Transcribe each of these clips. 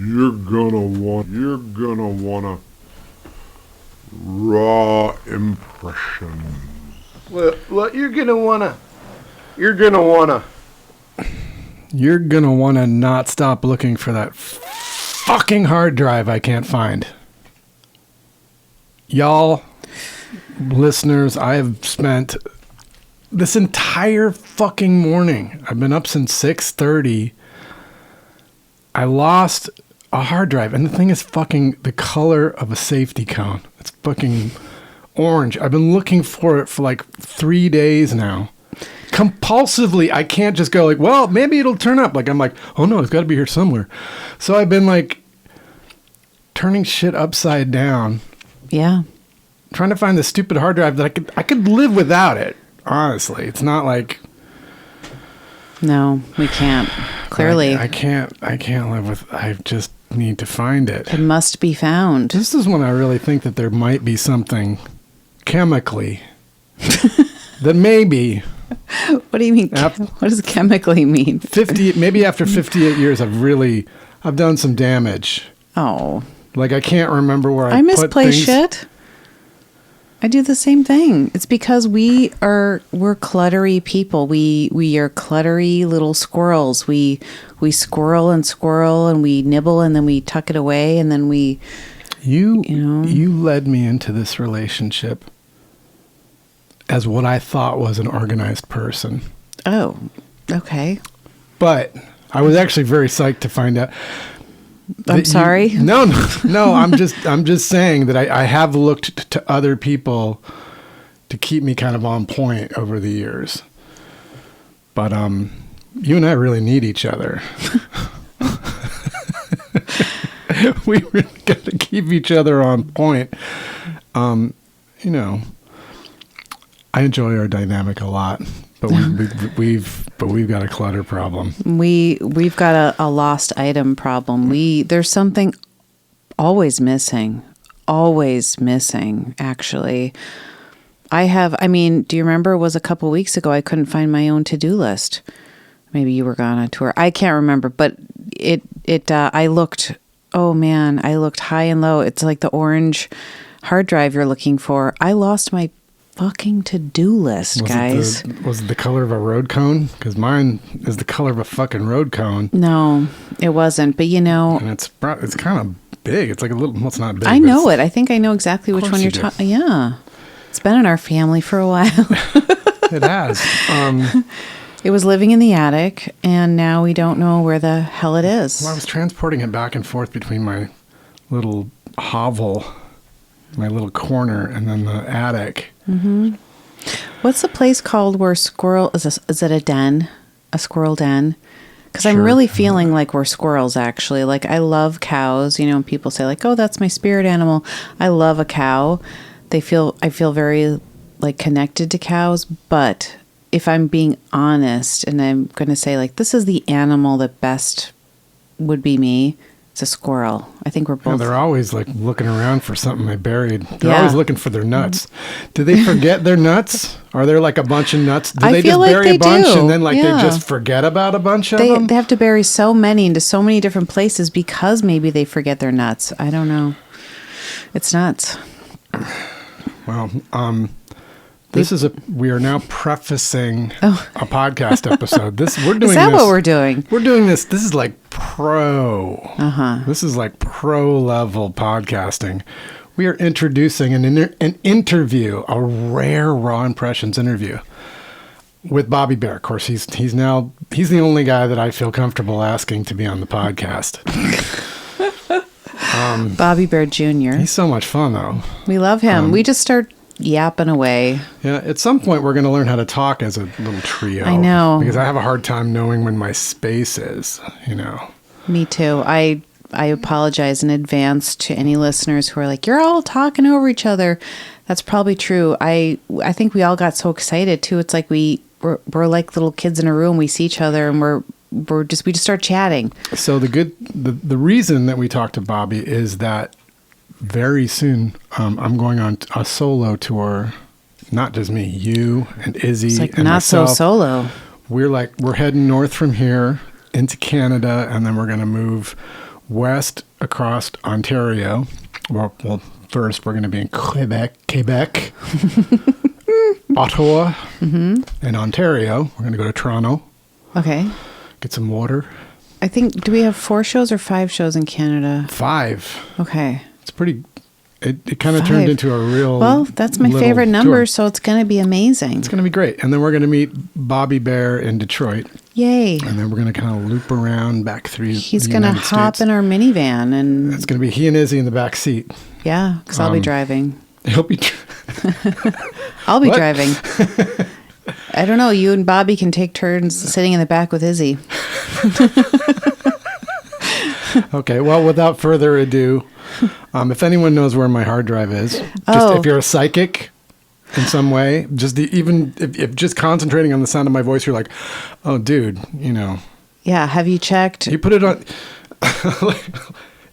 You're gonna wanna raw impressions. What you're gonna wanna not stop looking for that fucking hard drive I can't find. Y'all, listeners, I have spent this entire fucking morning. I've been up since 6:30. I lost a hard drive, and the thing is fucking the color of a safety cone. It's fucking orange. I've been looking for it for like 3 days now. Compulsively, I can't just go like, well, maybe it'll turn up. Like, I'm like, oh no, it's got to be here somewhere. So I've been like turning shit upside down. Yeah. Trying to find the stupid hard drive that I could live without it. Honestly, it's not like. No, we can't. Clearly, I can't live with. I just need to find it. It must be found. This is when I really think that there might be something chemically that maybe. What do you mean? What does chemically mean? 50, maybe after 58 years, I've done some damage. Oh. Like I can't remember where I misplace shit. I do the same thing. It's because we're cluttery people. We are cluttery little squirrels. We squirrel and we nibble and then we tuck it away and then we you led me into this relationship as what I thought was an organized person. Oh, okay. But I was actually very psyched to find out. I'm sorry. No. I'm just saying that I have looked to other people to keep me kind of on point over the years. But you and I really need each other. We really got to keep each other on point. I enjoy our dynamic a lot, but we've got a clutter problem. We've got a lost item problem. There's something always missing, actually. Do you remember it was a couple weeks ago I couldn't find my own to-do list. Maybe you were gone on tour. I can't remember, but I looked, oh man, I looked high and low. It's like the orange hard drive you're looking for. I lost my fucking to-do list, guys. Was it the color of a road cone? Because mine is the color of a fucking road cone. No, it wasn't. But and it's kind of big. It's like a little. Well, it's not big. I know it. I think I know exactly which one you're talking. Yeah, it's been in our family for a while. It has. It was living in the attic, and now we don't know where the hell it is. Well, I was transporting it back and forth between my little hovel, my little corner, and then the attic. Mm-hmm. What's the place called where squirrel is it a den, a squirrel den? Because I'm really feeling like we're squirrels, actually. Like, I love cows. People say like, oh, that's my spirit animal. I love a cow. I feel very like connected to cows. But if I'm being honest, and I'm going to say like, this is the animal that best would be me. It's a squirrel. I think we're both. Yeah, they're always like looking around for something they buried. They're always looking for their nuts. Do they forget their nuts? Are there like a bunch of nuts? Do they just bury a bunch and then they just forget about a bunch of them? They have to bury so many into so many different places because maybe they forget their nuts. I don't know. It's nuts. Well, we are now prefacing a podcast episode. We're doing. Is that what we're doing? We're doing this. This is like pro. This is like pro level podcasting. We are introducing an interview, a rare Raw Impressions interview with Bobby Bear. Of course, he's the only guy that I feel comfortable asking to be on the podcast. Bobby Bear Jr. He's so much fun, though. We love him. We just start yapping away. Yeah, at some point we're going to learn how to talk as a little trio. I know. Because I have a hard time knowing when my space is, Me too. I apologize in advance to any listeners who are like, you're all talking over each other. That's probably true. I think we all got so excited too. It's like we're like little kids in a room. We see each other and we just start chatting. So the reason that we talked to Bobby is that very soon, I'm going on a solo tour. Not just me, you and Izzy. It's like and not myself. so solo. We're heading north from here into Canada, and then we're going to move west across Ontario. Well, first we're going to be in Quebec, Ottawa, and Ontario. We're going to go to Toronto, Okay. get some water. I think, do we have 4 shows or 5 shows in Canada? 5. Okay. It's pretty. It kind of turned 5. into a real. Well, that's my little favorite number, tour. so it's going to be amazing. It's going to be great. And then we're going to meet Bobby Bear in Detroit. Yay. And then we're going to kind of loop around back through He's the going to United hop States. in our minivan and, It's going to be he and Izzy in the back seat. yeah, because I'll be driving. He'll be. I'll be What? driving. I don't know. You and Bobby can take turns sitting in the back with Izzy. Okay. Well, without further ado, if anyone knows where my hard drive is, if you're a psychic in some way, even if just concentrating on the sound of my voice, you're like, oh, dude, Yeah. Have you checked? you put it on.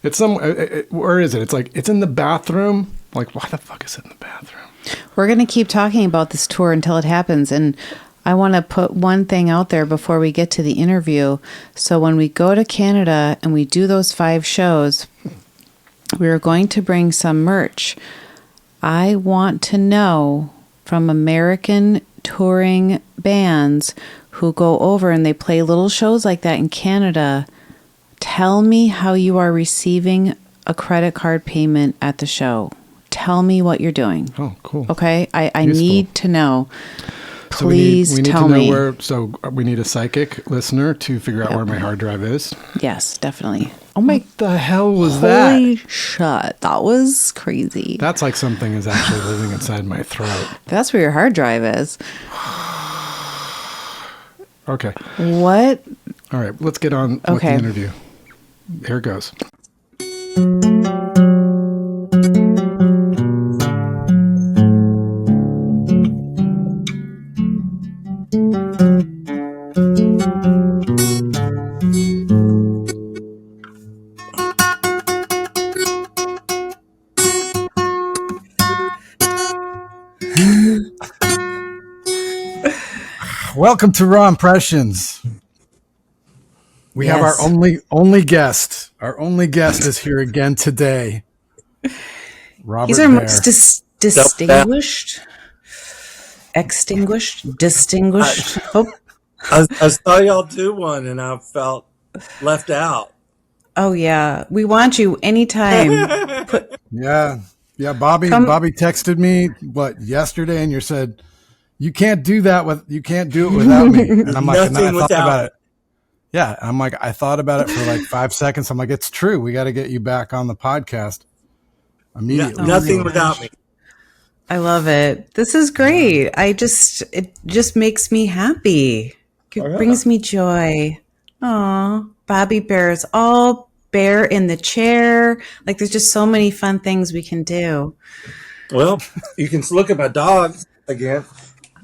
It's where is it? It's like it's in the bathroom. Like, why the fuck is it in the bathroom? We're going to keep talking about this tour until it happens. And I want to put one thing out there before we get to the interview. So when we go to Canada and we do those 5 shows, we are going to bring some merch. I want to know from American touring bands who go over and they play little shows like that in Canada. Tell me how you are receiving a credit card payment at the show. Tell me what you're doing. Oh, cool. Okay? I Useful. need to know. So Please we need tell to know me. we need a psychic listener to figure out where my hard drive is. Yes, definitely. Oh my What the hell was holy that? shit. That was crazy. That's like something is actually living inside my throat. That's where your hard drive is. Okay. What? All right. Let's get on with the Okay. interview. Here it goes. Welcome to Raw Impressions. We have our Yes. only guest. Our only guest is here again today. Robert He's our Bear. most distinguished. Oh, I saw y'all do one and I felt left out. oh yeah. We want you anytime. Yeah. Bobby texted me yesterday, and you said you can't do it without me. And I'm like, and then I Nothing thought without about it. Yeah, I'm like, I thought about it for like 5 seconds. I'm like, it's true. We got to get you back on the podcast immediately. Nothing without me. I love it. This is great. It just makes me happy. It brings me joy. Aw, Bobby Bear is all bear in the chair. Like there's just so many fun things we can do. Well, you can look at my dog again.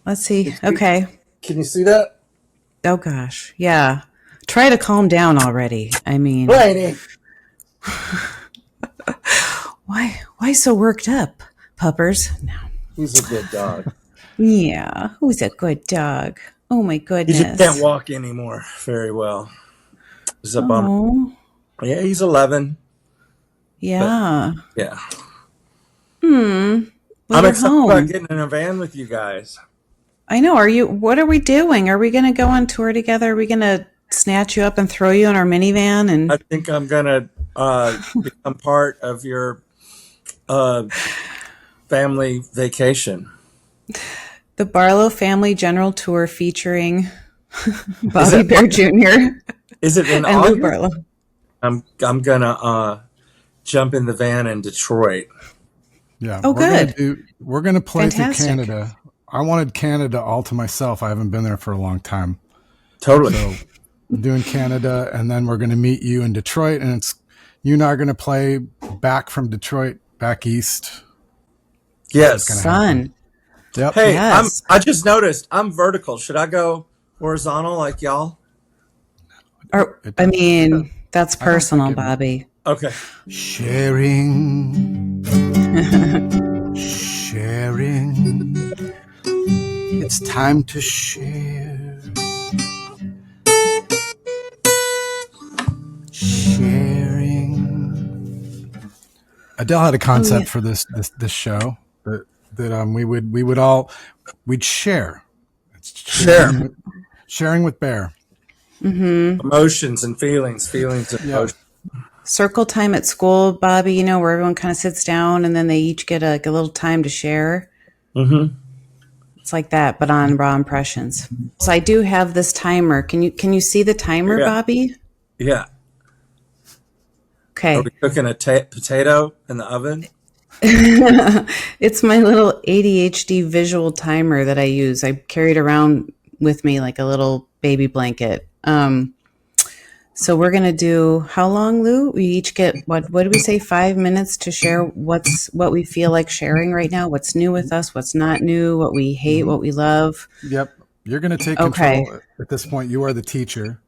Let's see. Okay. Can you see that? Oh gosh. Yeah. Try to calm down already. I mean, Lady. why so worked up, puppers? No. He's a good dog. Yeah. Who's a good dog? Oh my He goodness. just can't walk anymore very well. It's a bummer. Oh, Yeah, he's 11. yeah. Yeah. Well, I'm you're excited home. about getting in a van with you guys. I know. What are we doing? Are we going to go on tour together? Are we going to snatch you up and throw you in our minivan? And I think I'm going to become part of your family vacation. the Barlow Family General Tour featuring Bobby Bear Jr. Is it in and Lou August? Barlow. I'm gonna jump in the van in Detroit. Yeah. Oh, good. We're gonna play Fantastic. through Canada. I wanted Canada all to myself. I haven't been there for a long time. Totally. So I'm doing Canada, and then we're gonna meet you in Detroit, and you and I are gonna play back from Detroit back east. Yes. Fun. Yep. Hey, Yes. I just noticed I'm vertical. Should I go horizontal like y'all? I mean, that's personal, think it- Bobby. Okay. Sharing. Sharing. It's time to share. Sharing. Adele had a concept for this show that we'd share. It's sharing with Bear. Emotions and feelings and emotions. Circle time at school, Bobby, you know, where everyone kind of sits down and then they each get a little time to share. Mm-hmm. It's like that, but on Raw Impressions. So I do have this timer. Can you see the timer, Bobby? Yeah. Okay. Are we cooking a potato in the oven? It's my little ADHD visual timer that I use. I carry it around with me like a little baby blanket. So we're going to do, how long, Lou? We each get, what did we say, 5 minutes to share what we feel like sharing right now, what's new with us, what's not new, what we hate, what we love. Yep. You're going to take control at this point. You are the teacher.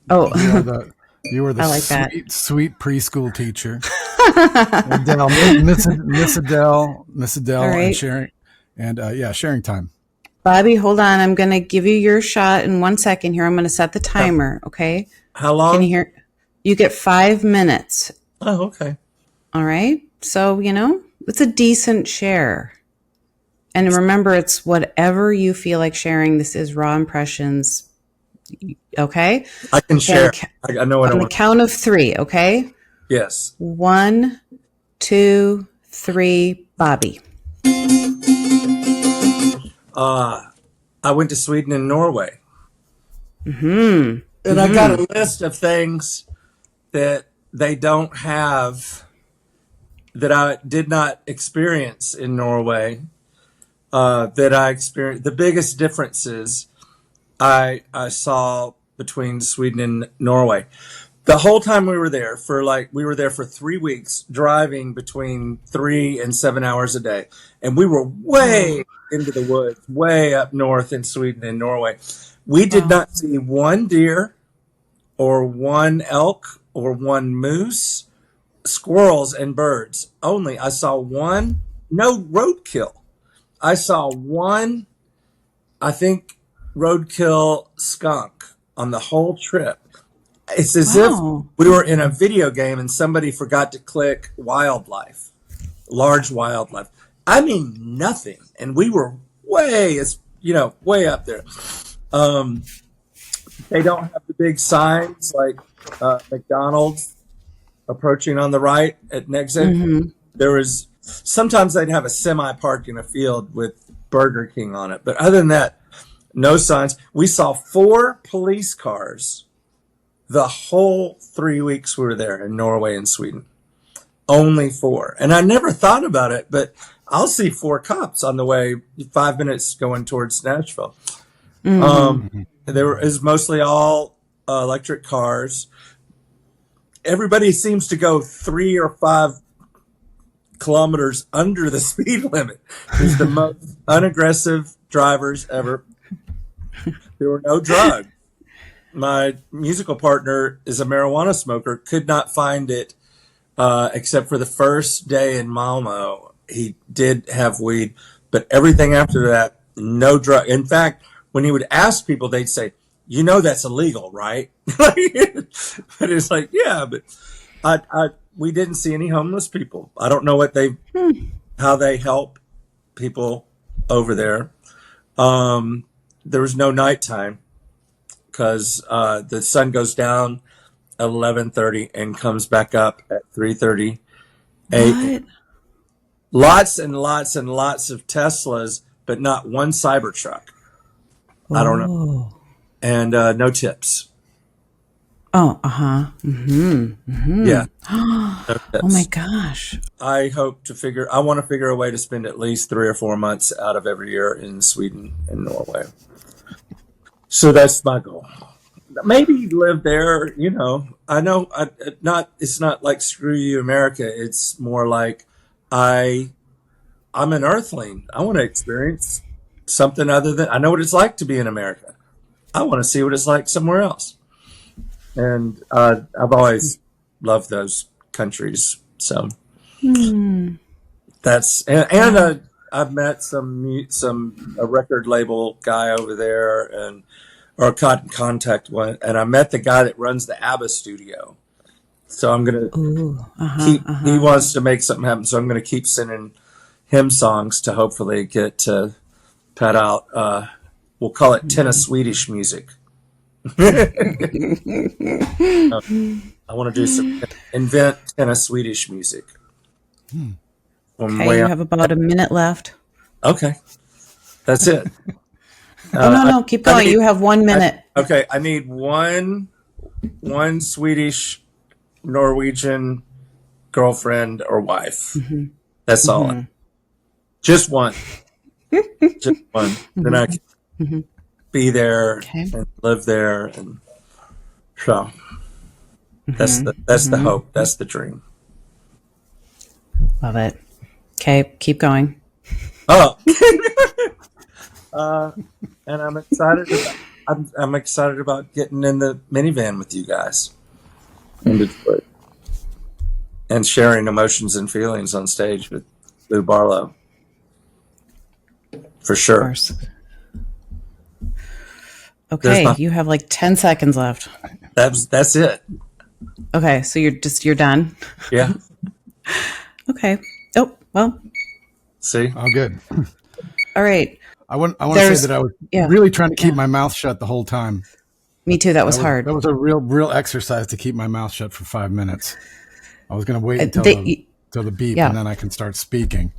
Oh, you are the I like sweet preschool teacher. Adele, Miss Adele, right. and sharing time. Bobby, hold on. I'm going to give you your shot in 1 second here. I'm going to set the timer. Okay. How long? Can you hear? You get 5 minutes. Oh, okay. All right. So, you know, it's a decent share. And remember, it's whatever you feel like sharing. This is Raw Impressions. Okay. I can share. I know what I want. On the count of 3. Okay. Yes. 1, 2, 3. Bobby. I went to Sweden and Norway. Mm-hmm. And I got a list of things that they don't have, that I did not experience in Norway, that I experienced. The biggest differences I saw between Sweden and Norway. The whole time we were there for 3 weeks, driving between 3 and 7 hours a day. And we were way into the woods, way up north in Sweden and Norway. We did not see one deer or one elk or one moose, squirrels and birds. Only I saw no roadkill. I saw one, I think, roadkill skunk on the whole trip. It's as if we were in a video game and somebody forgot to click wildlife, large wildlife. I mean, nothing. And we were way up there. They don't have the big signs like McDonald's approaching on the right at exit. Mm-hmm. Sometimes they'd have a semi parked in a field with Burger King on it. But other than that, no signs. We saw 4 police cars the whole 3 weeks we were there in Norway and Sweden. Only 4. And I never thought about it, but I'll see 4 cops on the way 5 minutes going towards Nashville. Mm-hmm. It was mostly all electric cars. Everybody seems to go 3 or 5 kilometers under the speed limit. It's the most unaggressive drivers ever. There were no drugs. My musical partner is a marijuana smoker, could not find it except for the first day in Malmo. He did have weed, but everything after that, no drug. In fact, when he would ask people, they'd say, "You know that's illegal, right?" But it's like, yeah, but we didn't see any homeless people. I don't know how they help people over there. There was no nighttime because the sun goes down at 11:30 and comes back up at 3:30. Lots and lots and lots of Teslas, but not one Cybertruck. I don't know. And no tips. Oh, uh-huh. Mm-hmm. Mm-hmm. Yeah. Oh my gosh. I want to figure a way to spend at least 3 or 4 months out of every year in Sweden and Norway. So that's my goal. Maybe live there, you know. I know it's not like screw you America. It's more like I'm an earthling. I want to experience something other than, I know what it's like to be in America. I want to see what it's like somewhere else. And I've always loved those countries. So that's, and I've met a record label guy over there or contact one. And I met the guy that runs the ABBA studio So I'm gonna Ooh, He wants to make something happen, so I'm gonna keep sending him songs to hopefully get to pad out. We'll call it tennis Swedish music. I want to do invent tennis Swedish music. Okay, you have about a minute left. Okay, that's it. No, keep going. You have 1 minute. I need one Swedish, Norwegian girlfriend or wife. That's all. Just one. Just one. Then I can be there and live there, and so that's the hope. That's the dream. Love it. Okay, keep going. Oh, and I'm excited. I'm excited about getting in the minivan with you guys in Detroit and sharing emotions and feelings on stage with Lou Barlow. For sure. Of course. Okay, you have like 10 seconds left. That's it. Okay, so you're done. Yeah. Okay. Oh, well. See? Oh, good. All right. I want to say that I was really trying to keep my mouth shut the whole time. Me too. That was hard. That was a real exercise to keep my mouth shut for 5 minutes. I was going to wait until the beep, and then I can start speaking.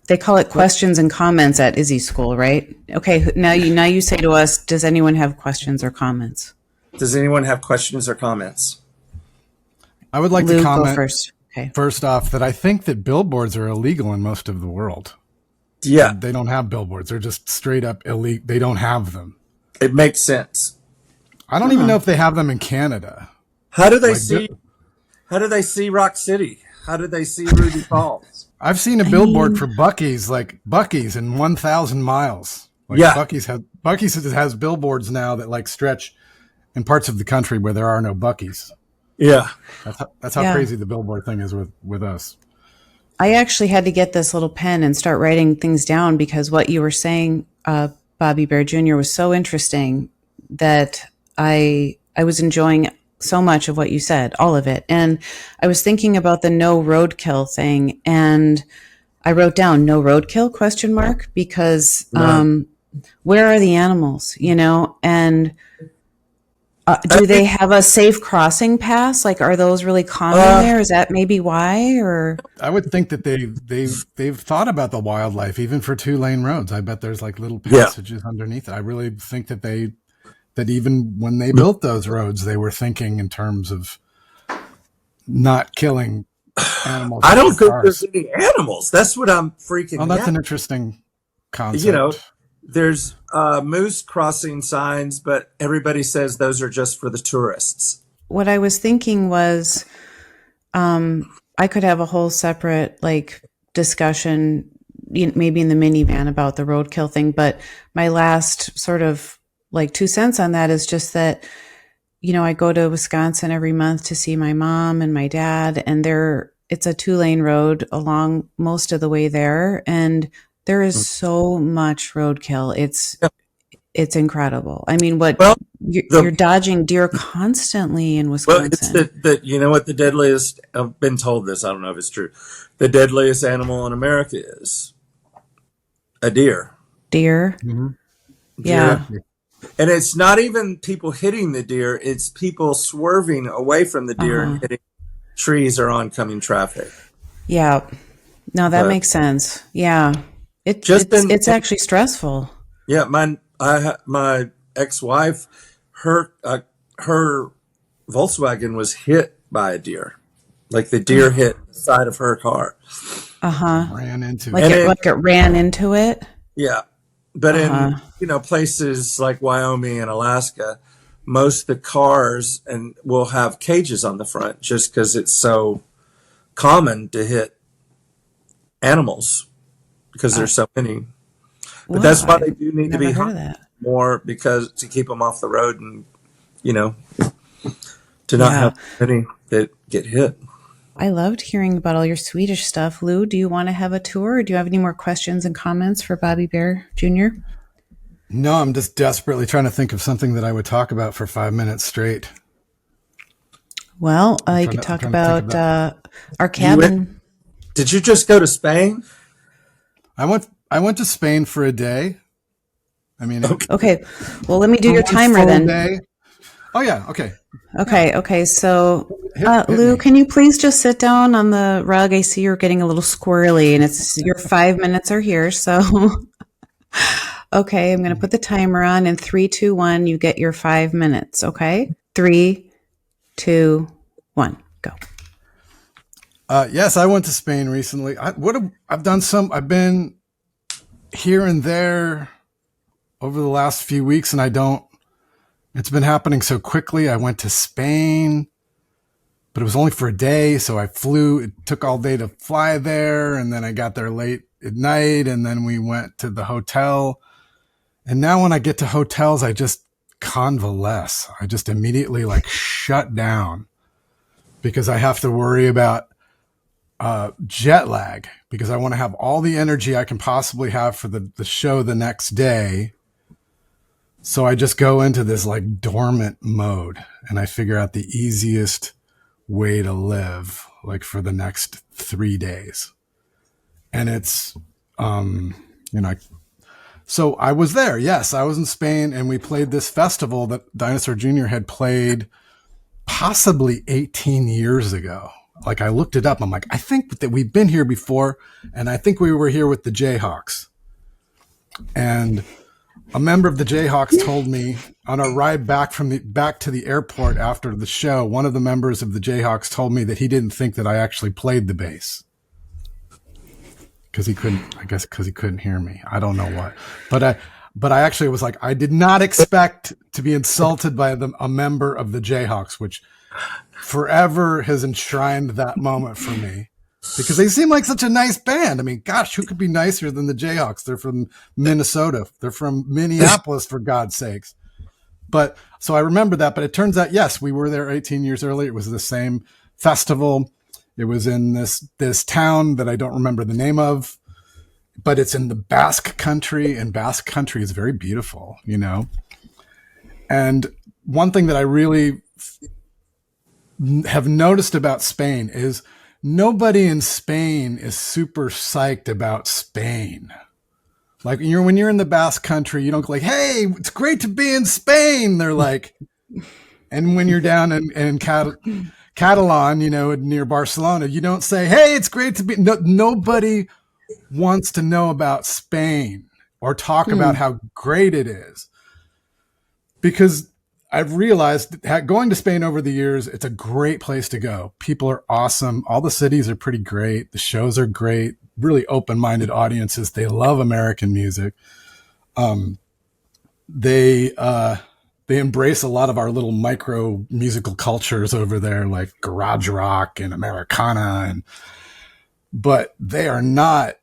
They call it questions and comments at Izzy School, right? Okay. Now you say to us, does anyone have questions or comments? Does anyone have questions or comments? I would like Lou, to comment go first. Okay. First off, that I think that billboards are illegal in most of the world. Yeah. They don't have billboards. They're just straight up illegal. They don't have them. It makes sense. I don't even know if they have them in Canada. How do they see Rock City? How do they see Ruby Falls? I've seen a billboard for Buc-ee's, like Buc-ee's in 1,000 miles. Like Buc-ee's has billboards now that like stretch in parts of the country where there are no Buc-ee's. Yeah. That's how crazy the billboard thing is with us. I actually had to get this little pen and start writing things down because what you were saying, Bobby Bear Jr., was so interesting that I was enjoying so much of what you said, all of it. And I was thinking about the no roadkill thing, and I wrote down no roadkill ? Because where are the animals, and do they have a safe crossing pass? Like, are those really common there? Is that maybe why? Or I would think that they've thought about the wildlife even for 2-lane roads. I bet there's like little passages underneath it. I really think that even when they built those roads, they were thinking in terms of not killing animals. I don't think there's any animals. That's what I'm freaking out. Oh, that's an interesting concept. There's moose crossing signs, but everybody says those are just for the tourists. what I was thinking was, I could have a whole separate discussion, maybe in the minivan, about the roadkill thing. But my last sort of 2 cents on that is just that, I go to Wisconsin every month to see my mom and my dad, and it's a 2-lane road along most of the way there. And there is so much roadkill. It's incredible. I mean, you're dodging deer constantly in Wisconsin. Well, it's you know what the deadliest, I've been told this, I don't know if it's true. The deadliest animal in America is a deer. Deer? Mm-hmm. Yeah. Deer. And it's not even people hitting the deer, it's people swerving away from the deer and hitting trees or oncoming traffic. Yeah. No, that makes sense. Yeah. It's actually stressful. Yeah, my ex-wife, her Volkswagen was hit by a deer. Like the deer hit the side of her car. Ran into it ran into it. Yeah. But in places like Wyoming and Alaska, most of the cars will have cages on the front just because it's so common to hit animals because there's so many. But that's why they do need to be hunted more, because to keep them off the road and to not have any that get hit. I loved hearing about all your Swedish stuff. Lou, do you want to have a tour, or do you have any more questions and comments for Bobby Bear Jr.? No, I'm just desperately trying to think of something that I would talk about for 5 minutes straight. Well, you trying could to- talk I'm trying to think about our cabin. Did you just go to Spain? I went to Spain for a day. I mean, Okay. Well, let me do for your one timer full then. day. Oh yeah, okay. Okay. So, Hit Lou, me. can you please just sit down on the rug? I see you're getting a little squirrely, and it's your 5 minutes are here. So, okay, I'm going to put the timer on. In 3, 2, 1, you get your 5 minutes. Okay, 3, 2, 1, go. Yes, I went to Spain recently. I've been here and there over the last few weeks, and it's been happening so quickly. I went to Spain, but it was only for a day. So I flew, it took all day to fly there. And then I got there late at night, and then we went to the hotel. And now when I get to hotels, I just convalesce. I just immediately shut down because I have to worry about jet lag, because I want to have all the energy I can possibly have for the show the next day. So I just go into this dormant mode, and I figure out the easiest way to live for the next 3 days. And it's, so I was there. Yes, I was in Spain, and we played this festival that Dinosaur Jr. had played possibly 18 years ago. I looked it up. I'm like, I think that we've been here before, and I think we were here with the Jayhawks. And a member of the Jayhawks told me on our ride back to the airport after the show, one of the members of the Jayhawks told me that he didn't think that I actually played the bass because he couldn't hear me. I don't know what, but I actually was like, I did not expect to be insulted by a member of the Jayhawks, which forever has enshrined that moment for me, because they seem like such a nice band. I mean, gosh, who could be nicer than the Jayhawks? They're from Minnesota. They're from Minneapolis, for God's sakes. But so I remember that, but it turns out, yes, we were there 18 years earlier. It was the same festival. It was in this town that I don't remember the name of, but it's in the Basque country, and Basque country is very beautiful, And one thing that I really have noticed about Spain is nobody in Spain is super psyched about Spain. When you're in the Basque country, you don't go hey, it's great to be in Spain. They're like, and when you're down in Catalan, near Barcelona, you don't say, hey, it's great to be. No, nobody wants to know about Spain or talk about how great it is, because I've realized that going to Spain over the years, it's a great place to go. People are awesome. All the cities are pretty great. The shows are great. Really open-minded audiences. They love American music. They embrace a lot of our little micro musical cultures over there, like garage rock and Americana, but they are not.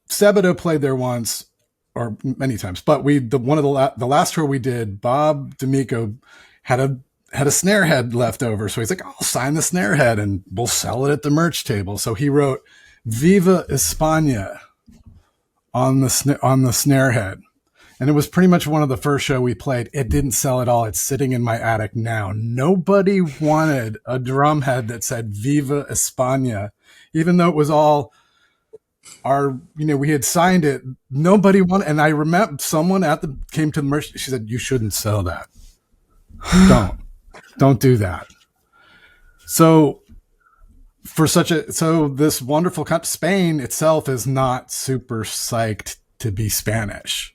Sabado played there once, or many times, but the last tour we did, Bob D'Amico had a snare head left over. So he's like, I'll sign the snare head and we'll sell it at the merch table. So he wrote Viva España on the snare head. And it was pretty much one of the first show we played. It didn't sell at all. It's sitting in my attic now. Nobody wanted a drum head that said Viva España, even though it was all we had signed it. Nobody wanted, and I remember someone came to the merch. She said, you shouldn't sell that. Don't do that. So this wonderful country, Spain itself, is not super psyched to be Spanish.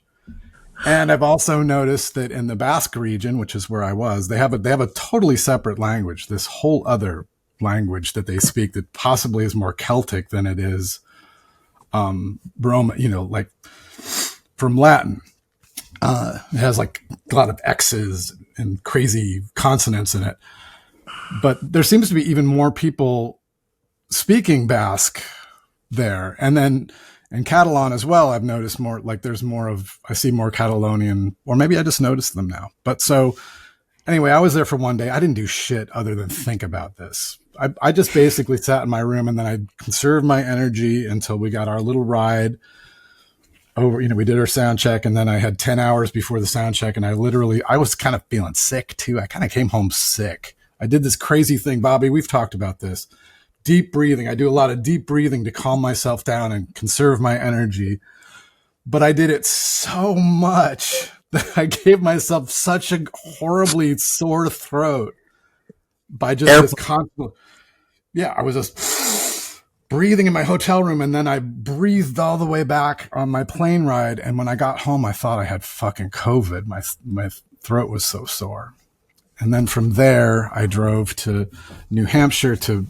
And I've also noticed that in the Basque region, which is where I was, they have a totally separate language, this whole other language that they speak that possibly is more Celtic than it is Roman, from Latin. It has a lot of X's and crazy consonants in it. But there seems to be even more people speaking Basque there. And then in Catalan as well, I've noticed more, I see more Catalonian, or maybe I just noticed them now. But so anyway, I was there for one day. I didn't do shit other than think about this. I just basically sat in my room, and then I conserved my energy until we got our little ride over. We did our sound check, and then I had 10 hours before the sound check, and I was kind of feeling sick too. I kind of came home sick. I did this crazy thing, Bobby. We've talked about this. Deep breathing. I do a lot of deep breathing to calm myself down and conserve my energy. But I did it so much that I gave myself such a horribly sore throat by just this constant. Yeah, I was just breathing in my hotel room, and then I breathed all the way back on my plane ride. And when I got home, I thought I had fucking COVID. My throat was so sore. And then from there, I drove to New Hampshire to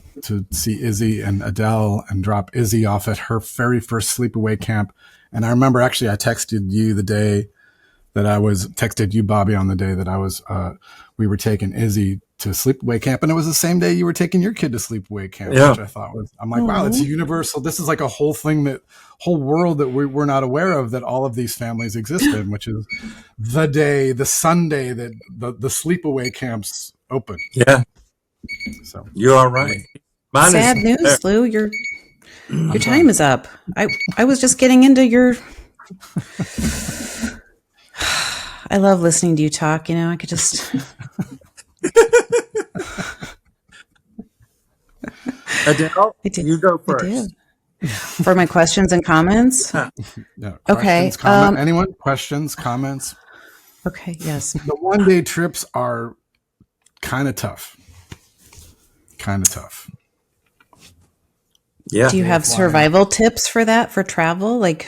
see Izzy and Adele and drop Izzy off at her very first sleepaway camp. And I remember actually I texted you the day that texted you, Bobby, on the day that we were taking Izzy to sleepaway camp. And it was the same day you were taking your kid to sleepaway camp, which I thought I'm like, wow, it's universal. This is like a whole world that we're not aware of, that all of these families exist in, which is the Sunday that the sleepaway camps open. Yeah. So you are right. Sad news, Lou. Your time is up. I was just getting into your. I love listening to you talk. You know, I could just. Adele, you go first. For my questions and comments. No, okay. Anyone? Questions, comments? Okay. Yes. The one-day trips are kind of tough. Yeah. Do you have survival tips for that, for travel? Like,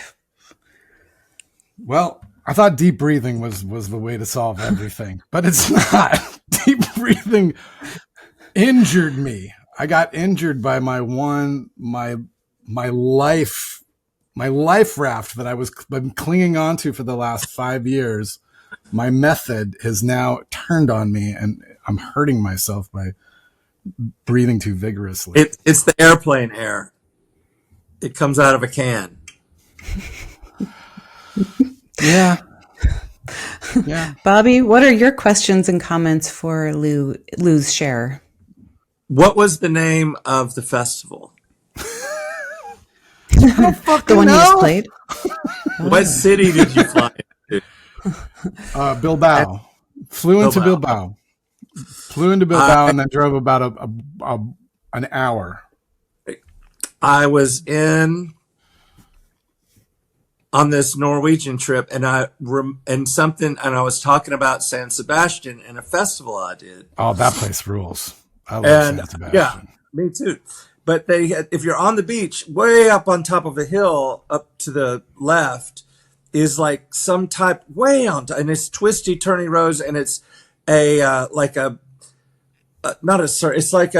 well, I thought deep breathing was the way to solve everything, but it's not. Deep breathing injured me. I got injured by my life raft that I was been clinging onto for the last 5 years. My method has now turned on me, and I'm hurting myself by breathing too vigorously. It's the airplane air. It comes out of a can. Yeah. Bobby, what are your questions and comments for Lou's share? What was the name of the festival? The one you just played? What city did you fly into? Bilbao. Flew into Bilbao. And then drove about an hour. I was on this Norwegian trip, and I was talking about San Sebastian and a festival I did. Oh, that place rules. I love San Sebastian. Yeah, me too. But if you're on the beach, way up on top of a hill, up to the left, is like some type way on top, and it's twisty, turny roads, and it's it's like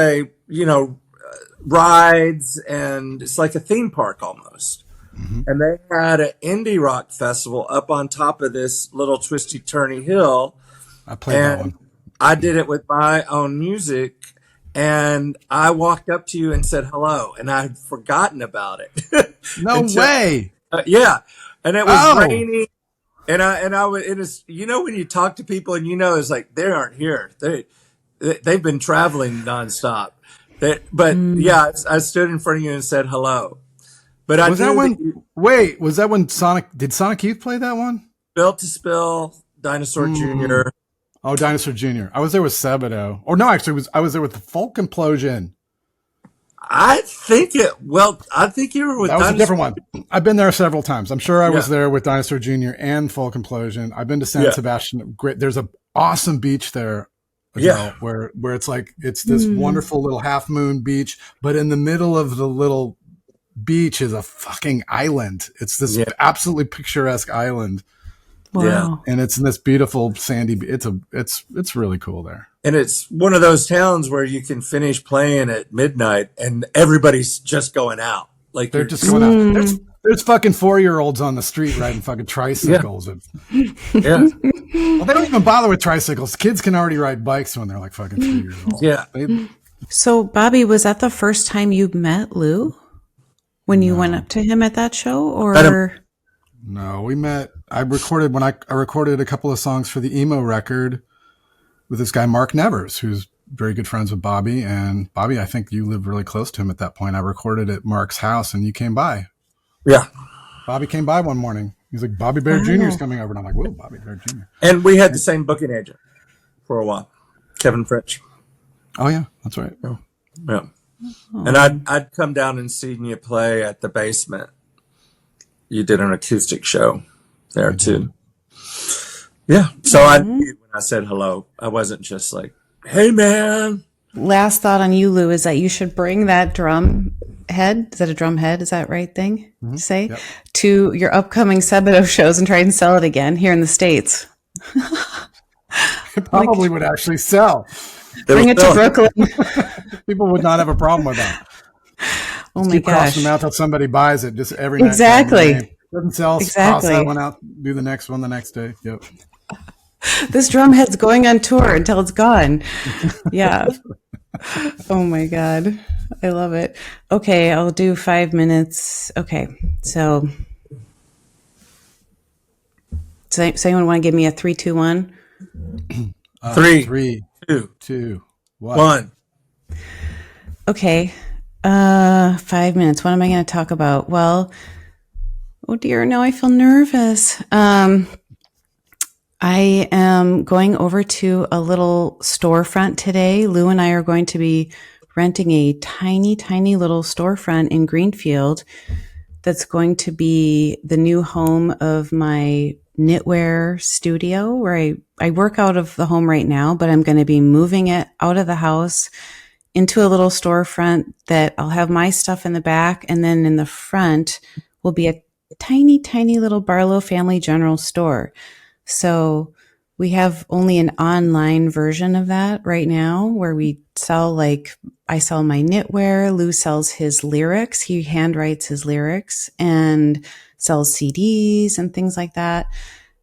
rides, and it's like a theme park almost. Mm-hmm. And they had an indie rock festival up on top of this little twisty, turny hill. I played that one. I did it with my own music. And I walked up to you and said hello, and I had forgotten about it. No way. Yeah, and it was raining, and I was. It is, when you talk to people and it's like they aren't here. They've been traveling nonstop. I stood in front of you and said hello. But was that when did Sonic Youth play that one? Built to Spill, Dinosaur Jr. Oh, Dinosaur Jr. I was there with Sebado. Or no, actually, I was there with the Folk Implosion. I think you were with That was a different one. I've been there several times. I'm sure I was there with Dinosaur Jr. and Folk Implosion. I've been to San Sebastian. Great. There's an awesome beach there. Where it's like, it's this wonderful little half moon beach, but in the middle of the little beach is a fucking island. It's this absolutely picturesque island. Wow. Yeah. And it's in this beautiful sandy. It's really cool there. And it's one of those towns where you can finish playing at midnight and everybody's just going out. Like they're just going out. There's fucking 4-year-olds on the street riding fucking tricycles. Yeah. Well, they don't even bother with tricycles. Kids can already ride bikes when they're like fucking 3 years old. Yeah. So, Bobby, was that the first time you met Lou? When you went up to him at that show, or? No, we met. I recorded a couple of songs for the emo record with this guy Mark Nevers, who's very good friends with Bobby. And Bobby, I think you lived really close to him at that point. I recorded at Mark's house, and you came by. Yeah, Bobby came by one morning. He's like, Bobby Bear Jr. is coming over, and I'm like, whoa, Bobby Bear Jr. And we had the same booking agent for a while, Kevin Fritsch. Oh yeah, that's right. Yeah. And I'd come down and seen you play at the basement. You did an acoustic show there too. Yeah. So I knew when I said hello, I wasn't just like, hey man. Last thought on you, Lou, is that you should bring that drum head. Is that a drum head? Is that right thing to say? Yep. To your upcoming Sebado shows and try and sell it again here in the States. It probably would actually sell. Bring it to Brooklyn. People would not have a problem with that. Oh my Keep gosh. crossing them out till somebody buys it. Just every night. Exactly. Doesn't sell. Exactly. Toss that one out. Do the next one the next day. Yep. This drum head's going on tour until it's gone. Yeah. Oh my God. I love it. Okay, I'll do 5 minutes. Okay, so does anyone want to give me a 3, 2, 1? 3, 2, 1. Okay. 5 minutes. What am I going to talk about? Well, oh dear, now I feel nervous. I am going over to a little storefront today. Lou and I are going to be renting a tiny, tiny little storefront in Greenfield that's going to be the new home of my knitwear studio, where I work out of the home right now, but I'm going to be moving it out of the house into a little storefront that I'll have my stuff in the back, and then in the front will be a tiny, tiny little Barlow Family General store. So we have only an online version of that right now, where we sell, like, I sell my knitwear, Lou sells his lyrics, he handwrites his lyrics and sells CDs and things like that.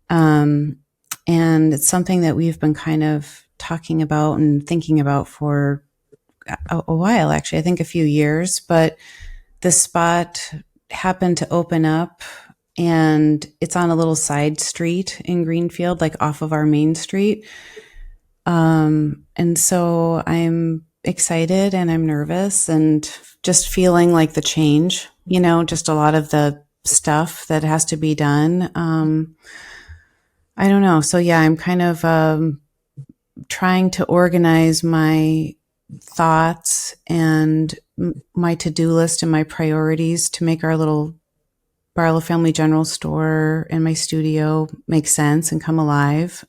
And it's something that we've been kind of talking about and thinking about for a while, actually, I think a few years, but the spot happened to open up, and it's on a little side street in Greenfield, like off of our main street. And so I'm excited and I'm nervous and just feeling like the change, just a lot of the stuff that has to be done. I don't know. So yeah, I'm kind of trying to organize my thoughts and my to-do list and my priorities to make our little Barlow Family General store and my studio make sense and come alive.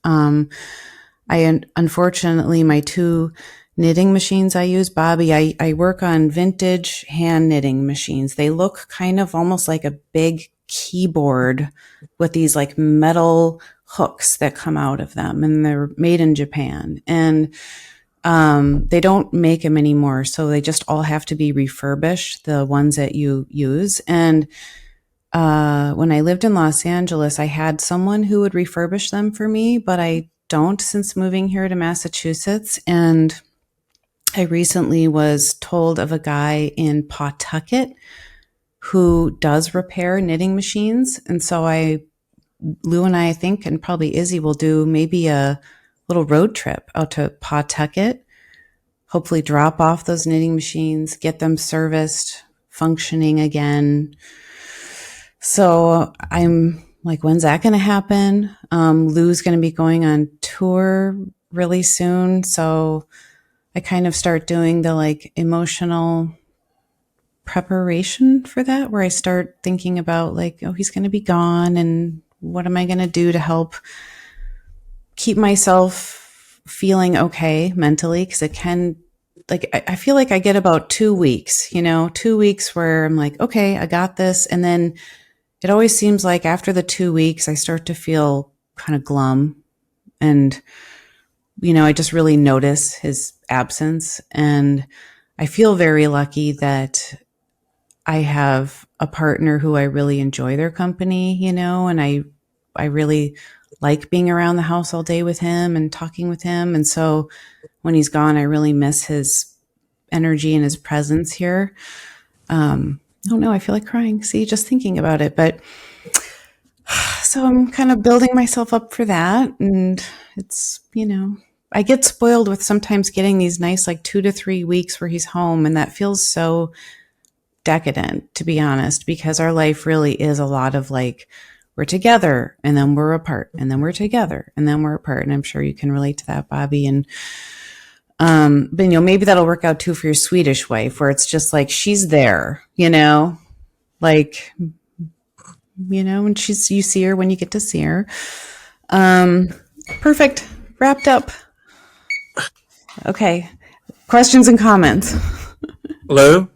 Unfortunately, my 2 knitting machines I use, Bobby, I work on vintage hand knitting machines. They look kind of almost like a big keyboard with these like metal hooks that come out of them, and they're made in Japan. And they don't make them anymore, so they just all have to be refurbished, the ones that you use. And when I lived in Los Angeles, I had someone who would refurbish them for me, but I don't since moving here to Massachusetts. And I recently was told of a guy in Pawtucket who does repair knitting machines. And so Lou and I think, and probably Izzy will do maybe a little road trip out to Pawtucket, hopefully drop off those knitting machines, get them serviced, functioning again. So I'm like, when's that going to happen? Lou's going to be going on tour really soon. So I kind of start doing the like emotional preparation for that, where I start thinking about like, oh, he's going to be gone, and what am I going to do to help keep myself feeling okay mentally? Because it can, like, I feel like I get about 2 weeks, 2 weeks where I'm like, okay, I got this. And then it always seems like after the 2 weeks, I start to feel kind of glum. And, I just really notice his absence. And I feel very lucky that I have a partner who I really enjoy their company, and I really like being around the house all day with him and talking with him. And so when he's gone, I really miss his energy and his presence here. Oh no, I feel like crying. See, just thinking about it. But so I'm kind of building myself up for that. And it's, I get spoiled with sometimes getting these nice, like 2 to 3 weeks where he's home. And that feels so decadent, to be honest, because our life really is a lot of like, we're together and then we're apart, and then we're together and then we're apart. And I'm sure you can relate to that, Bobby. And But maybe that'll work out too for your Swedish wife, where it's just like she's there, like when you see her when you get to see her. Perfect. Wrapped up. Okay. Questions and comments. Lou?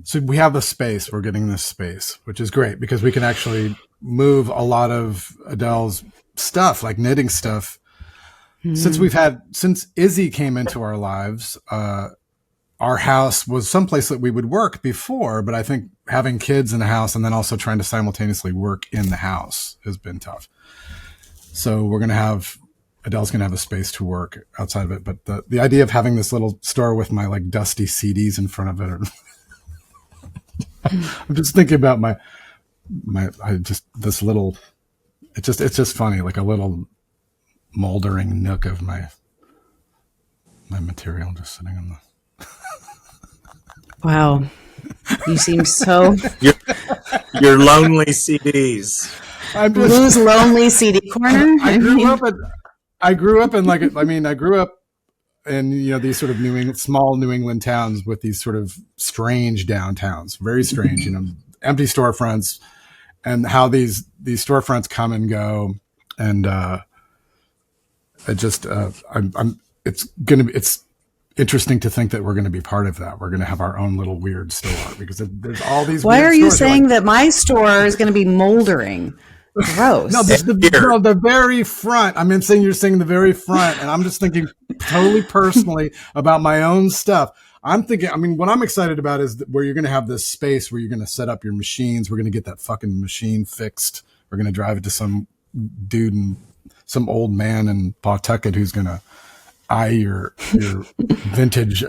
So we have the space. We're getting this space, which is great because we can actually move a lot of Adele's stuff, like knitting stuff. Since Izzy came into our lives, our house was someplace that we would work before, but I think having kids in the house and then also trying to simultaneously work in the house has been tough. So Adele's going to have a space to work outside of it. But the idea of having this little store with my like dusty CDs in front of it, I'm just thinking about it's just funny, like a little moldering nook of my material just sitting on the. Wow. You seem so. Your lonely CDs. Lou's lonely CD corner. I grew up in these sort of small New England towns with these sort of strange downtowns, very strange, empty storefronts, and how these storefronts come and go, and it's interesting to think that we're going to be part of that. We're going to have our own little weird store because there's all these. Why weird are you stores saying that my store is going to be moldering? Gross. No, the very front. I mean, you're saying the very front, and I'm just thinking totally personally about my own stuff. I'm thinking, what I'm excited about is where you're going to have this space where you're going to set up your machines. We're going to get that fucking machine fixed. We're going to drive it to some dude and some old man in Pawtucket who's going to eye your vintage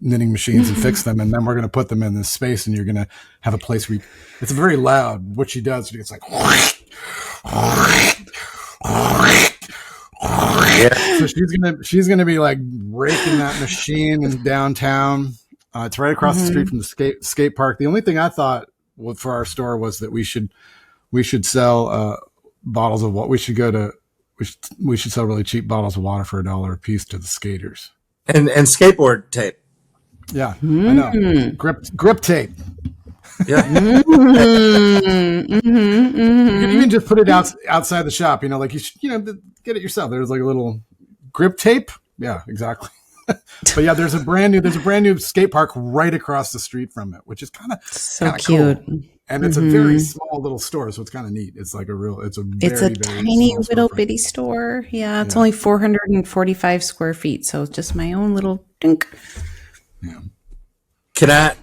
knitting machines and fix them, and then we're going to put them in this space, and you're going to have a place where it's very loud. What she does, it's like. Yeah. So she's gonna be like raking that machine in downtown. It's right across the street from the skate park. The only thing I thought for our store was that we should sell bottles of what we should sell really cheap bottles of water for $1 a piece to the skaters. And skateboard tape. Yeah, I know. Grip tape. Yeah. You can even just put it outside the shop, like you should, get it yourself. There's like a little grip tape. Yeah, exactly. But yeah, there's a brand new skate park right across the street from it, which is kind of cute. Cool. And it's a very small little store, so it's kind of neat. It's like it's a tiny little bitty store. Yeah, it's only 445 square feet, so it's just my own little dink. Yeah. Can I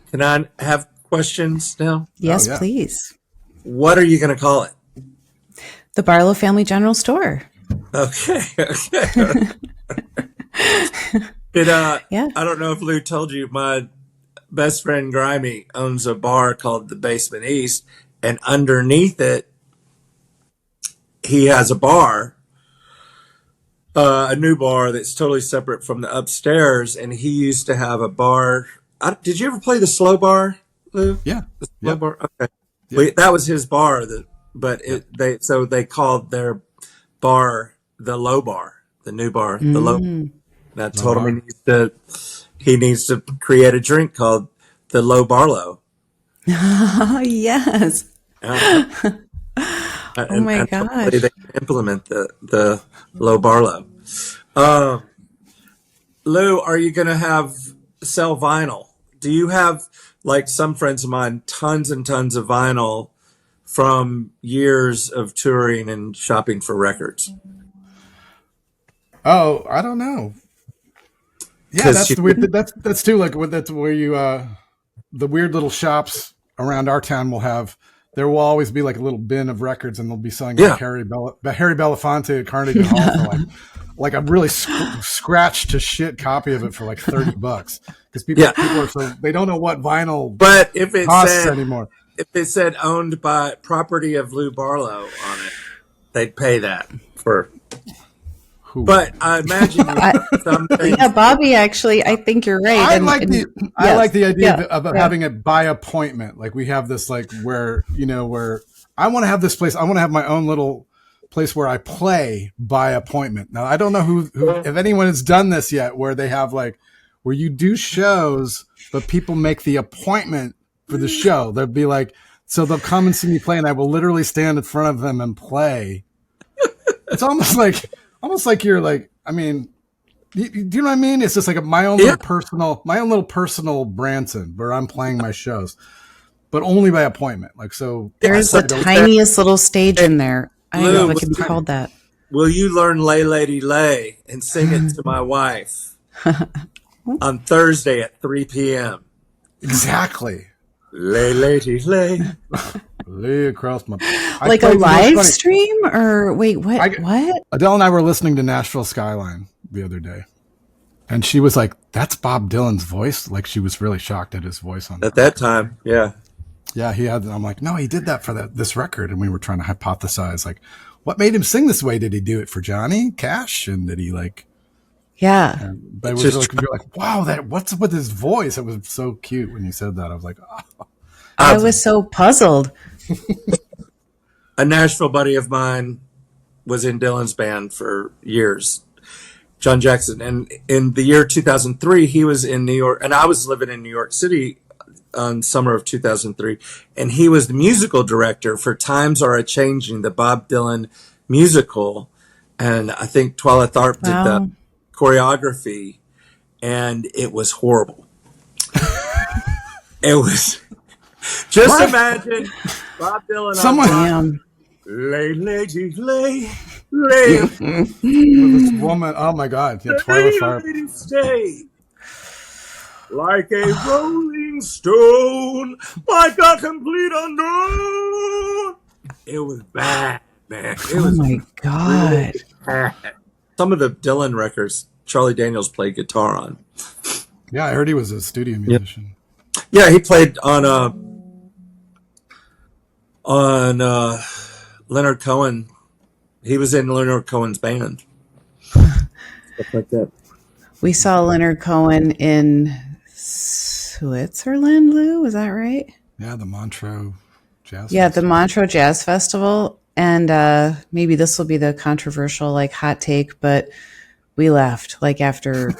have questions now? Yes, please. What are you going to call it? The Barlow Family General Store. Okay. I don't know if Lou told you, my best friend Grimy owns a bar called the Basement East, and underneath it, he has a bar, a new bar that's totally separate from the upstairs, and he used to have a bar. Did you ever play the Slow Bar, Lou? Yeah. The Slow Bar? Okay. Yeah. That was his bar, they called their bar the Low Bar, the new bar, the Low. And I told him he needs to create a drink called the Low Barlow. Yes. Oh my God! They implement the Low Barlow. Lou, are you going to sell vinyl? Do you have, like some friends of mine, tons and tons of vinyl from years of touring and shopping for records? Oh, I don't know. Yeah, that's the weird. That's too like that's where you the weird little shops around our town there will always be like a little bin of records, and they'll be selling like Harry Belafonte at Carnegie Hall for like a really scratched to shit copy of it for like $30 because people are so they don't know what vinyl costs anymore. If it said owned by property of Lou Barlow on it, they'd pay that for. Who? But I imagine something. Yeah, Bobby. Actually, I think you're right. I like the idea of having it by appointment. Like we have this, like where I want to have this place. I want to have my own little place where I play by appointment. Now I don't know who if anyone has done this yet, where they have like where you do shows, but people make the appointment for the show. They'll be like, so they'll come and see me play, and I will literally stand in front of them and play. It's almost like you're like, I mean, do you know what I mean? It's just like my own little personal Branson where I'm playing my shows, but only by appointment. Like, so There's the tiniest little stage in there. I don't know if it can be called that. Will you learn Lay Lady Lay and sing it to my wife on Thursday at 3 p.m.? Exactly. Lay Lady Lay. Lay across my... Like a live stream? Or wait, what? What? Adele and I were listening to Nashville Skyline the other day. And she was like, that's Bob Dylan's voice? Like, she was really shocked at his voice on that. At that time, yeah. Yeah, he had... I'm like, no, he did that for this record. And we were trying to hypothesize, like, what made him sing this way? Did he do it for Johnny Cash? And did he, like... Yeah. But it was just really, you're like, wow, what's with his voice? It was so cute when you said that. I was like, oh. I was so puzzled. A Nashville buddy of mine was in Dylan's band for years, John Jackson. And in the year 2003, he was in New York, and I was living in New York City on summer of 2003. And he was the musical director for Times Are A-Changing, the Bob Dylan musical. And I think Twyla Tharp did the choreography, and it was horrible. It was just imagine Bob Dylan on lay lady lay this woman, oh my god, yeah, Twyla Tharp. Stay like a rolling stone, like a complete unknown. It was bad, man. It was my god, really bad. Some of the Dylan records Charlie Daniels played guitar on. Yeah, I heard he was a studio musician. Yeah, he played on Leonard Cohen. He was in Leonard Cohen's band. Stuff like that. we saw Leonard Cohen in Switzerland, Lou, is that right? Yeah, the Montreux Jazz Yeah, Festival. the Montreux Jazz Festival. And maybe this will be the controversial, like, hot take, but we left, like, after,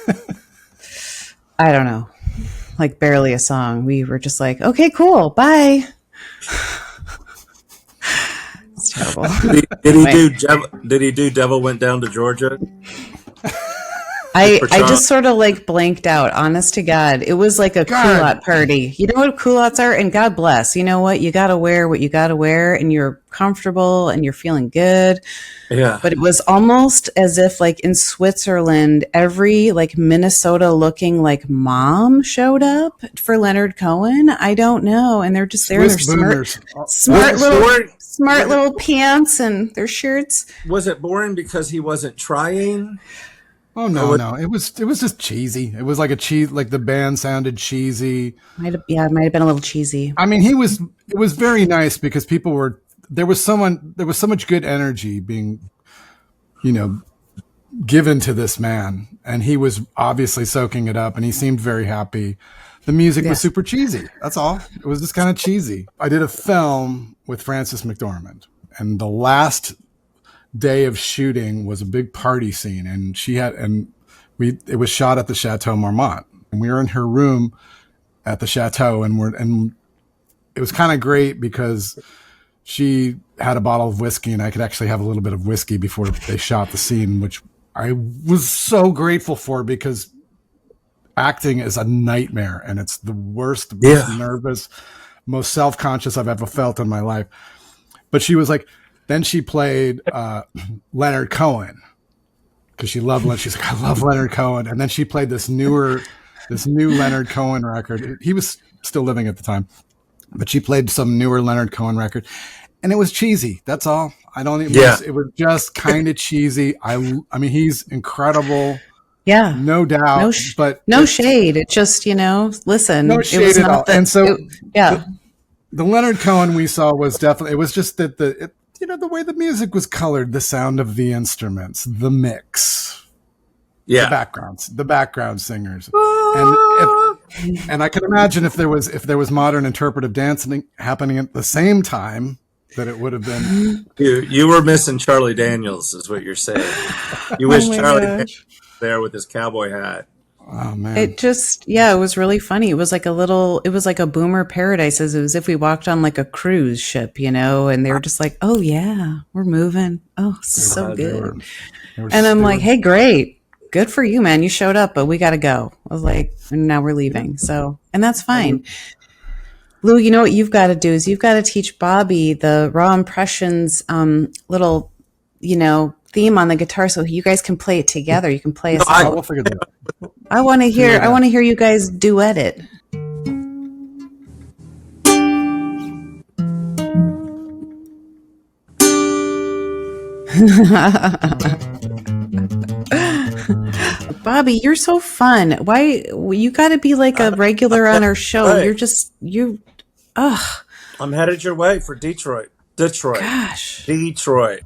I don't know, like, barely a song. We were just like, okay, cool, bye. It's terrible. Did he do Devil Went Down to Georgia? I just sort of like blanked out, honest to God. It was like a culotte party. You know what culottes are? And God bless. You know what? You got to wear what you got to wear, and you're comfortable and you're feeling good. Yeah. But it was almost as if, like, in Switzerland, every, like, Minnesota looking, like, mom showed up for Leonard Cohen. I don't know. And they're just there in their smart little pants and their shirts. Was it boring because he wasn't trying? Oh no! It was just cheesy. It was like like the band sounded cheesy. It might have been a little cheesy. I mean, it was very nice because there was so much good energy being, given to this man, and he was obviously soaking it up, and he seemed very happy. The music was super cheesy. That's all. It was just kind of cheesy. I did a film with Frances McDormand, and the last day of shooting was a big party scene, and it was shot at the Chateau Marmont, and we were in her room at the Chateau, and it was kind of great because she had a bottle of whiskey, and I could actually have a little bit of whiskey before they shot the scene, which I was so grateful for because acting is a nightmare, and it's the worst, most nervous, most self-conscious I've ever felt in my life. But she was like, then she played Leonard Cohen because she loved Leonard. She's like, I love Leonard Cohen. And then she played this new Leonard Cohen record. He was still living at the time, but she played some newer Leonard Cohen record, and it was cheesy. That's all. It was just kind of cheesy. I mean, he's incredible. Yeah, no doubt. But no shade. It just, listen. No shade at all. And so, the Leonard Cohen we saw was definitely. It was just that the way the music was colored, the sound of the instruments, the mix, the background singers, and I can imagine if there was modern interpretive dancing happening at the same time, that it would have been. You were missing Charlie Daniels, is what you're saying. You wish Charlie Daniels was there with his cowboy hat. Oh man. It just, it was really funny. It was like a boomer paradise. It was as if we walked on like a cruise ship, and they were just like, oh yeah, we're moving. Oh, this is so good. And I'm like, hey, great. Good for you, man. You showed up, but we got to go. I was like, and now we're leaving. So, and that's fine. Lou, you know what you've got to do is you've got to teach Bobby the Raw Impressions little, theme on the guitar so you guys can play it together. You can play a song. We'll figure that out. I want to hear you guys duet it. Bobby, you're so fun. Why you got to be like a regular on our show? Right. I'm headed your way for Detroit. Gosh. Detroit.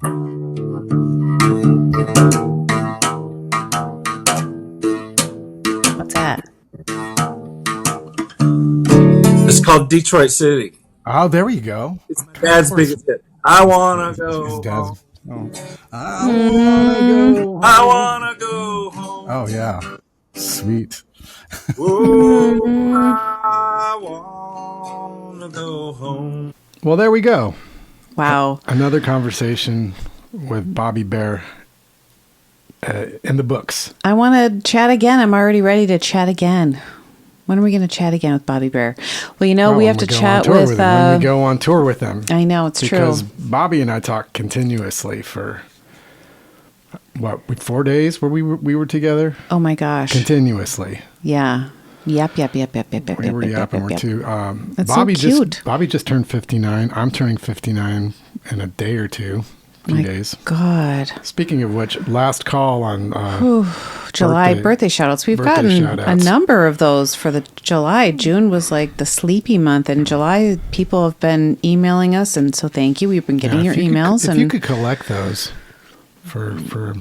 What's that? It's called Detroit City. Oh, there we go. It's my dad's biggest hit. I wanna go home. I wanna go home. Oh yeah, sweet. Oh, I wanna go home. Well, there we go. Wow. Another conversation with Bobby Bear in the books. I want to chat again. I'm already ready to chat again. When are we going to chat again with Bobby Bear? Well, we have to chat with when we go on tour with them. I know, it's true. Because Bobby and I talk continuously for 4 days where we were together? Oh my gosh. Continuously. Yeah. Yep. We were yapping. We're too. That's Bobby so cute. Bobby just turned 59. I'm turning 59 in a day or two. Few days. God. Speaking of which, last call on July birthday shout-outs. We've gotten a number of those for the July. June was like the sleepy month, and July people have been emailing us, and so thank you. We've been getting your emails. If you could collect those for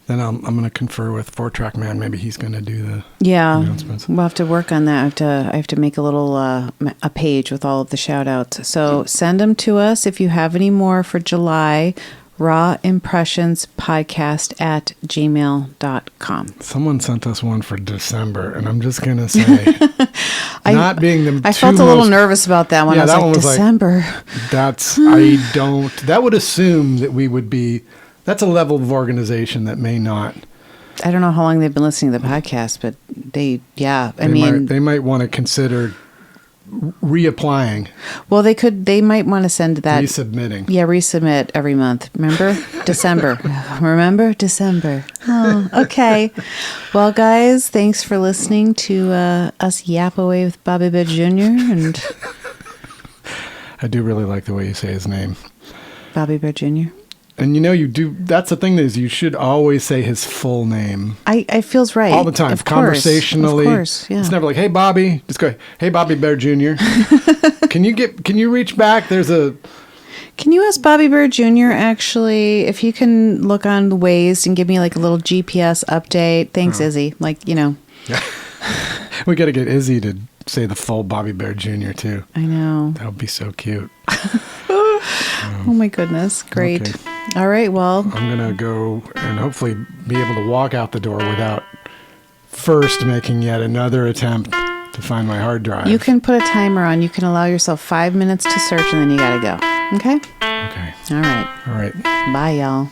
then I'm going to confer with 4-Track Man. Maybe he's going to do the announcements. We'll have to work on that. I have to make a little a page with all of the shout outs. So send them to us if you have any more for July. Raw Impressions Podcast at gmail.com. Someone sent us one for December, and I'm just going to say, I felt a little nervous about that one. I was like, December. That would assume that we would be. That's a level of organization that may not. I don't know how long they've been listening to the podcast, but they might want to consider reapplying. Well, they might want to send that. Resubmitting. Yeah, resubmit every month. Remember? December. Remember? December. Oh, okay. Well, guys, thanks for listening to us yap away with Bobby Bear Jr. And I do really like the way you say his name. Bobby Bear Jr. And you do. That's the thing is you should always say his full name. I feels right. All the time. Of Conversationally. Of course, yeah. It's never like, hey, Bobby. Just go, hey, Bobby Bear Jr. Can you reach back? Can you ask Bobby Bear Jr. actually if you can look on the Waze and give me like a little GPS update? Thanks, Izzy. We got to get Izzy to say the full Bobby Bear Jr. too. I know. That would be so cute. Oh my goodness. Great. Okay. All right. Well, I'm going to go and hopefully be able to walk out the door without first making yet another attempt to find my hard drive. You can put a timer on. You can allow yourself 5 minutes to search and then you got to go. Okay? Okay. All right. All right. Bye, y'all.